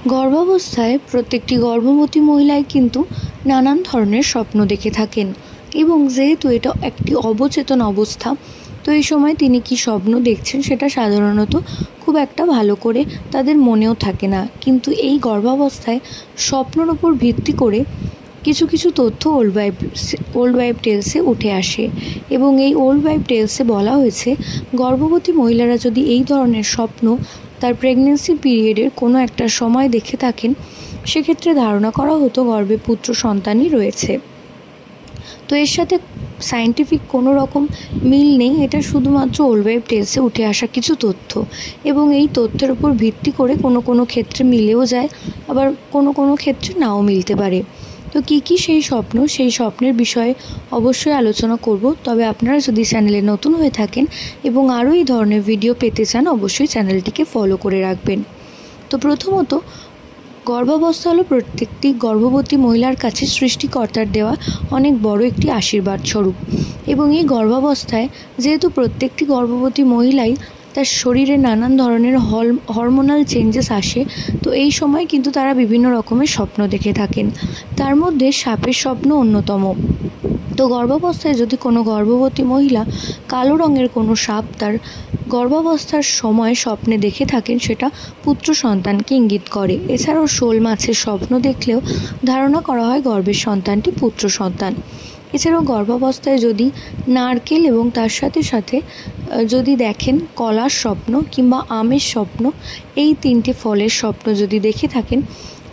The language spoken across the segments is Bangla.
গর্ভাবস্থায় প্রত্যেকটি গর্ভবতী মহিলাই কিন্তু নানান ধরনের স্বপ্ন দেখে থাকেন এবং যেহেতু এটা একটি অবচেতন অবস্থা, তো এই সময় তিনি কি স্বপ্ন দেখছেন সেটা সাধারণত খুব একটা ভালো করে তাদের মনেও থাকে না। কিন্তু এই গর্ভাবস্থায় স্বপ্নের উপর ভিত্তি করে কিছু কিছু তথ্য ওল্ড ওয়াইফ টেলসে উঠে আসে এবং এই ওল্ড ওয়াইফ টেলসে বলা হয়েছে গর্ভবতী মহিলারা যদি এই ধরনের স্বপ্ন তার প্রেগনেন্সি পিরিয়ডের কোনো একটা সময় দেখে থাকেন, সেক্ষেত্রে ধারণা করা হতো গর্ভে পুত্র সন্তানই রয়েছে। তো এর সাথে সায়েন্টিফিক কোনো রকম মিল নেই, এটা শুধুমাত্র ওল্ড ওয়াইফ টেলসে উঠে আসা কিছু তথ্য এবং এই তথ্যের উপর ভিত্তি করে কোনো কোনো ক্ষেত্রে মিলেও যায়, আবার কোনো কোনো ক্ষেত্রে নাও মিলতে পারে। তো কী সেই স্বপ্ন, সেই স্বপ্নের বিষয়ে অবশ্যই আলোচনা করব। তবে আপনারা যদি চ্যানেলে নতুন হয়ে থাকেন এবং আরও এই ধরনের ভিডিও পেতে চান, অবশ্যই চ্যানেলটিকে ফলো করে রাখবেন। তো প্রথমত, গর্ভাবস্থা হলো প্রত্যেকটি গর্ভবতী মহিলার কাছে সৃষ্টিকর্তার দেওয়া অনেক বড় একটি আশীর্বাদ স্বরূপ এবং এই গর্ভাবস্থায় যেহেতু প্রত্যেকটি গর্ভবতী মহিলাই তার শরীরে নানান ধরনের হরমোনাল চেঞ্জেস আসে, তো এই সময় কিন্তু তারা বিভিন্ন রকমের স্বপ্ন দেখে থাকেন। তার মধ্যে সাপের স্বপ্ন অন্যতম। তো গর্ভাবস্থায় যদি কোনো গর্ভবতী মহিলা কালো রঙের কোনো সাপ তার গর্ভাবস্থার সময় স্বপ্নে দেখে থাকেন, সেটা পুত্র সন্তানকে ইঙ্গিত করে। এছাড়াও শোল মাছের স্বপ্ন দেখলেও ধারণা করা হয় গর্ভের সন্তানটি পুত্র সন্তান। এছাড়াও গর্ভাবস্থায় যদি নারকেল এবং তার সাথে সাথে যদি দেখেন কলার স্বপ্ন কিংবা আমের স্বপ্ন, এই তিনটি ফলের স্বপ্ন যদি দেখে থাকেন,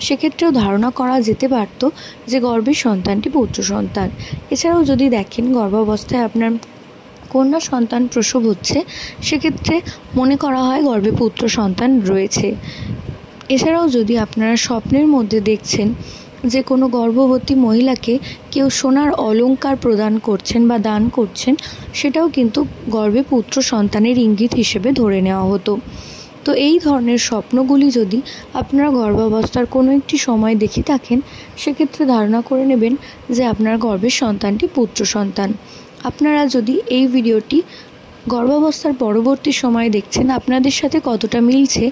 সেক্ষেত্রেও ধারণা করা যেতে পারত যে গর্ভের সন্তানটি পুত্র সন্তান। এছাড়াও যদি দেখেন গর্ভাবস্থায় আপনার কন্যা সন্তান প্রসব হচ্ছে, সেক্ষেত্রে মনে করা হয় গর্ভে পুত্র সন্তান রয়েছে। এছাড়াও যদি আপনারা স্বপ্নের মধ্যে দেখছেন যে কোনো গর্ভবতী মহিলাকে কেউ সোনার অলংকার প্রদান করছেন বা দান করছেন, সেটাও কিন্তু গর্ভে পুত্র সন্তানের ইঙ্গিত হিসেবে ধরে নেওয়া হতো। তো এই ধরনের স্বপ্নগুলি যদি আপনারা গর্ভাবস্থার কোনো একটি সময় দেখে থাকেন, সেক্ষেত্রে ধারণা করে নেবেন যে আপনার গর্ভের সন্তানটি পুত্র সন্তান। আপনারা যদি এই ভিডিওটি গর্ভাবস্থার পরবর্তী সময়ে দেখছেন, আপনাদের সাথে কতটা মিলছে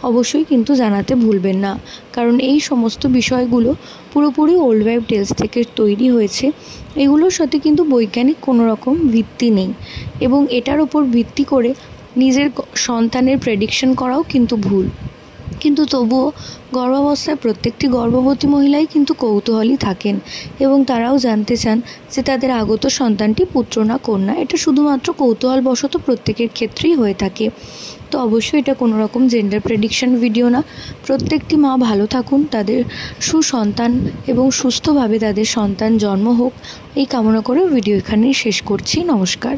অবশ্যই কিন্তু জানাতে ভুলবেন না, কারণ এই সমস্ত বিষয়গুলো পুরোপুরি ওল্ড ওয়াইফ টেলস থেকে তৈরি হয়েছে। এগুলোর সাথে কিন্তু বৈজ্ঞানিক কোনো রকম ভিত্তি নেই এবং এটার ওপর ভিত্তি করে নিজের সন্তানের প্রেডিকশন করাও কিন্তু ভুল। কিন্তু তবুও গর্ভাবস্থায় প্রত্যেকটি গর্ভবতী মহিলাই কিন্তু কৌতূহলী থাকেন এবং তারাও জানতে চান যে তাদের আগত সন্তানটি পুত্র না কন্যা। এটা শুধুমাত্র কৌতূহলবশত প্রত্যেকের ক্ষেত্রেই হয়ে থাকে। তো অবশ্যই এটা কোনো রকম জেন্ডার প্রেডিকশন ভিডিও না। প্রত্যেকটি মা ভালো থাকুন, তাদের সুসন্তান এবং সুস্থভাবে তাদের সন্তান জন্ম হোক, এই কামনা করে ভিডিও এখানেই শেষ করছি। নমস্কার।